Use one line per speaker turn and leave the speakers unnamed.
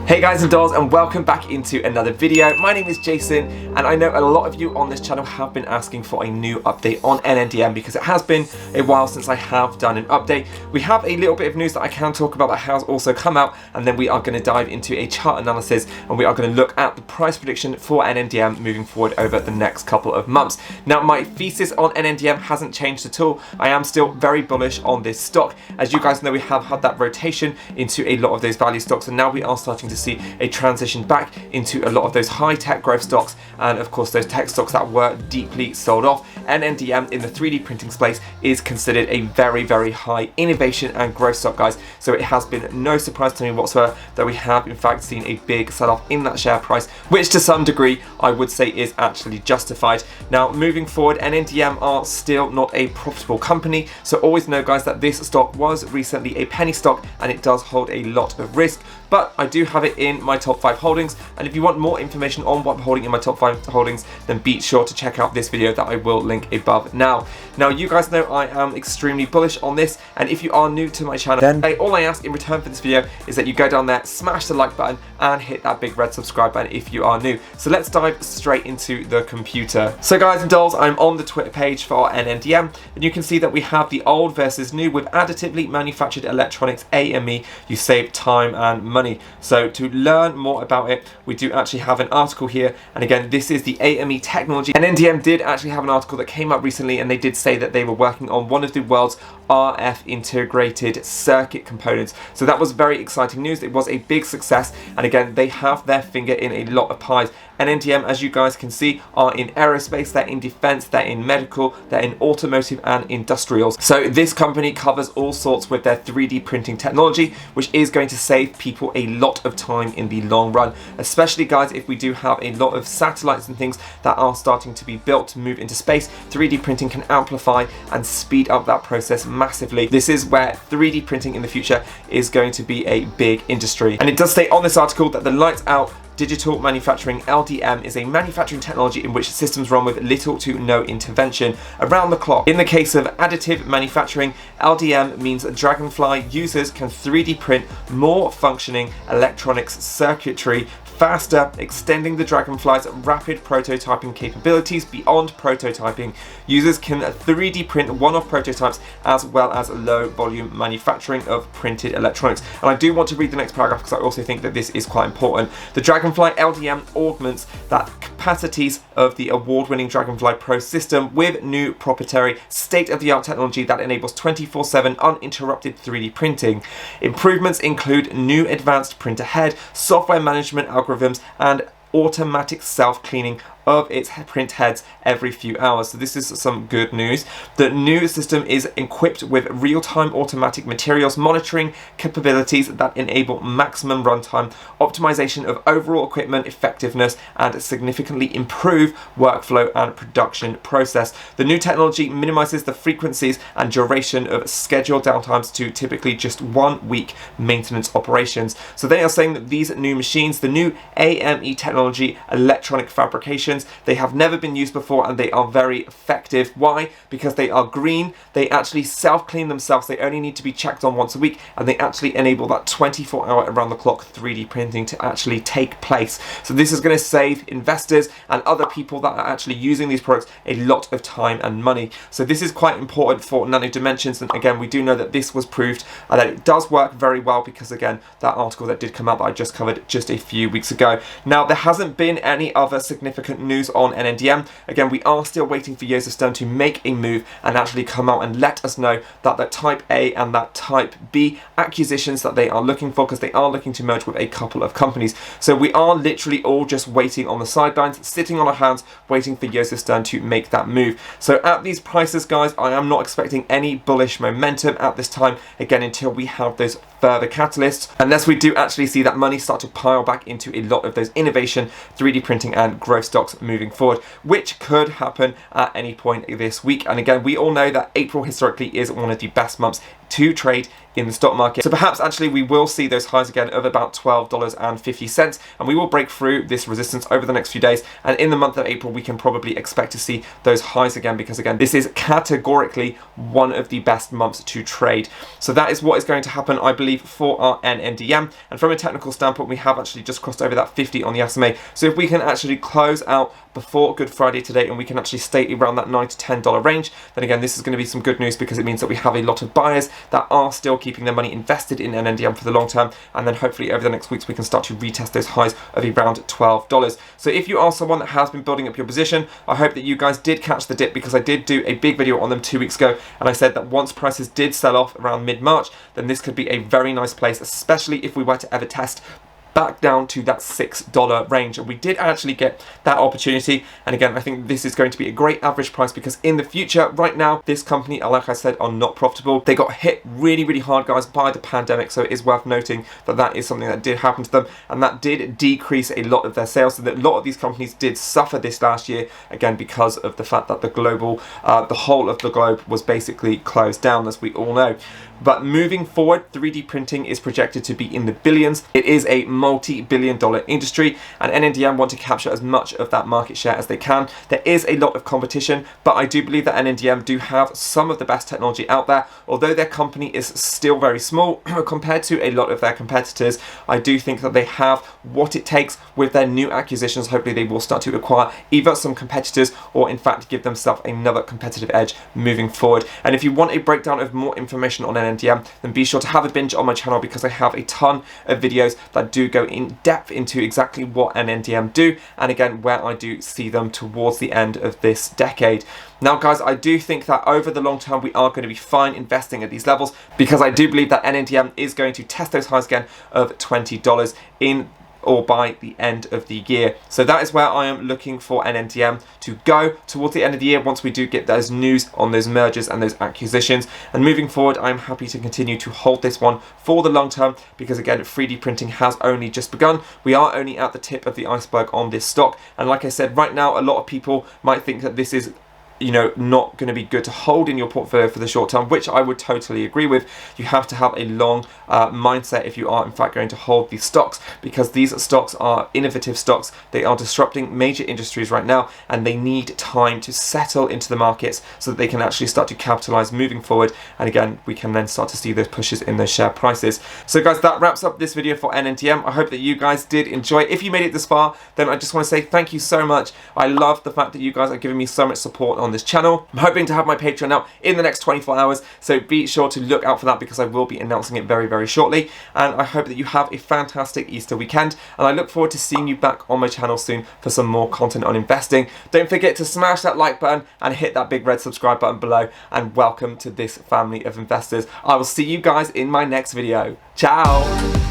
Hey guys and dolls, and welcome back into another video. My name is Jason, and I know a lot of you on this channel have been asking for a new update on Nndm because it has been a while since I have done an update. We have a little bit of news that I can talk about that has also come out, and then we are going to dive into a chart analysis and we are going to look at the price prediction for Nndm moving forward over the next couple of months. Now, my thesis on Nndm hasn't changed at all. I am still very bullish on this stock. As you guys know, we have had that rotation into a lot of those value stocks, and now we are starting to see a transition back into a lot of those high-tech growth stocks, and of course those tech stocks that were deeply sold off. Nndm in the 3D printing space is considered a very high innovation and growth stock, guys, so it has been no surprise to me whatsoever that we have in fact seen a big sell-off in that share price, which to some degree I would say is actually justified. Now, moving forward, Nndm are still not a profitable company, so always know, guys, that this stock was recently a penny stock and it does hold a lot of risk, but I do have it in my top 5 holdings, and if you want more information on what I'm holding in my top 5 holdings, then be sure to check out this video that I will link above now. Now, you guys know I am extremely bullish on this, and if you are new to my channel, then all I ask in return for this video is that you go down there, smash the like button, and hit that big red subscribe button if you are new. So let's dive straight into the computer. So guys and dolls, I'm on the Twitter page for Nndm, and you can see that we have the old versus new with additively manufactured electronics AME. You save time and money. So to learn more about it, we do actually have an article here, and again, this is the AME Technology. And Nndm did actually have an article that came up recently, and they did say that they were working on one of the world's RF integrated circuit components. So that was very exciting news. It was a big success, and again, they have their finger in a lot of pies. Nndm, as you guys can see, are in aerospace, they're in defense, they're in medical, they're in automotive and industrials. So this company covers all sorts with their 3D printing technology, which is going to save people a lot of time in the long run, especially, guys, if we do have a lot of satellites and things that are starting to be built to move into space. 3D printing can amplify and speed up that process massively. This is where 3D printing in the future is going to be a big industry. And it does say on this article that the lights out digital manufacturing LDM is a manufacturing technology in which systems run with little to no intervention around the clock. In the case of additive manufacturing, LDM means that Dragonfly users can 3D print more functioning electronics circuitry faster, extending the Dragonfly's rapid prototyping capabilities beyond prototyping. Users can 3D print one-off prototypes as well as low volume manufacturing of printed electronics. And I do want to read the next paragraph because I also think that this is quite important. The Dragonfly LDM augments that capacities of the award-winning Dragonfly Pro system with new proprietary state-of-the-art technology that enables 24/7 uninterrupted 3D printing. Improvements include new advanced printer head, software management algorithms, and automatic self-cleaning of its print heads every few hours. So this is some good news. The new system is equipped with real-time automatic materials monitoring capabilities that enable maximum runtime, optimization of overall equipment effectiveness, and significantly improve workflow and production process. The new technology minimizes the frequencies and duration of scheduled downtimes to typically just 1 week maintenance operations. So they are saying that these new machines, the new AME Technology electronic fabrication, they have never been used before, and they are very effective. Why? Because they are green, they actually self-clean themselves, they only need to be checked on once a week, and they actually enable that 24-hour around-the-clock 3D printing to actually take place. So this is going to save investors and other people that are actually using these products a lot of time and money. So this is quite important for Nano Dimensions, and again, we do know that this was proved and that it does work very well because, again, that article that did come out that I just covered just a few weeks ago. Now, there hasn't been any other significant news on Nndm. Again, we are still waiting for Joseph Stone to make a move and actually come out and let us know that the Type A and that Type B acquisitions that they are looking for, because they are looking to merge with a couple of companies. So we are literally all just waiting on the sidelines, sitting on our hands, waiting for Joseph Stone to make that move. So at these prices, guys, I am not expecting any bullish momentum at this time, again, until we have those further catalysts, unless we do actually see that money start to pile back into a lot of those innovation, 3D printing and growth stocks moving forward, which could happen at any point this week. And again, we all know that April historically is one of the best months to trade in the stock market. So perhaps actually we will see those highs again of about $12.50, and we will break through this resistance over the next few days, and in the month of April we can probably expect to see those highs again, because again this is categorically one of the best months to trade. So that is what is going to happen, I believe, for our NNDM. And from a technical standpoint, we have actually just crossed over that 50 on the SMA. So if we can actually close out before Good Friday today and we can actually stay around that $9 to $10 range, then again this is going to be some good news, because it means that we have a lot of buyers that are still keeping their money invested in NNDM for the long term, and then hopefully over the next weeks we can start to retest those highs of around $12. So if you are someone that has been building up your position, I hope that you guys did catch the dip, because I did do a big video on them 2 weeks ago, and I said that once prices did sell off around mid-March, then this could be a very nice place, especially if we were to ever test back down to that $6 range. And we did actually get that opportunity, and again I think this is going to be a great average price, because in the future, right now, this company, like I said, are not profitable. They got hit really hard, guys, by the pandemic, so it is worth noting that that is something that did happen to them, and that did decrease a lot of their sales, so that a lot of these companies did suffer this last year, again because of the fact that the global, the whole of the globe was basically closed down, as we all know. But moving forward, 3D printing is projected to be in the billions. It is a multi-billion-dollar industry, and NNDM want to capture as much of that market share as they can. There is a lot of competition, but I do believe that NNDM do have some of the best technology out there. Although their company is still very small compared to a lot of their competitors, I do think that they have what it takes with their new acquisitions. Hopefully they will start to acquire either some competitors, or in fact give themselves another competitive edge moving forward. And if you want a breakdown of more information on NNDM, then be sure to have a binge on my channel, because I have a ton of videos that do go in depth into exactly what NNDM do, and again where I do see them towards the end of this decade. Now guys, I do think that over the long term we are going to be fine investing at these levels, because I do believe that NNDM is going to test those highs again of $20 in or by the end of the year. So that is where I am looking for NNDM to go towards the end of the year, once we do get those news on those mergers and those acquisitions. And moving forward, I'm happy to continue to hold this one for the long term, because again 3D printing has only just begun. We are only at the tip of the iceberg on this stock, and like I said, right now a lot of people might think that this is, you know, not going to be good to hold in your portfolio for the short term, which I would totally agree with. You have to have a long mindset if you are in fact going to hold these stocks, because these stocks are innovative stocks. They are disrupting major industries right now, and they need time to settle into the markets so that they can actually start to capitalize moving forward, and again we can then start to see those pushes in those share prices. So guys, that wraps up this video for NNDM. I hope that you guys did enjoy. If you made it this far, then I just want to say thank you so much. I love the fact that you guys are giving me so much support on this channel. I'm hoping to have my Patreon out in the next 24 hours, so be sure to look out for that, because I will be announcing it very shortly. And I hope that you have a fantastic Easter weekend, and I look forward to seeing you back on my channel soon for some more content on investing. Don't forget to smash that like button and hit that big red subscribe button below, and welcome to this family of investors. I will see you guys in my next video. Ciao!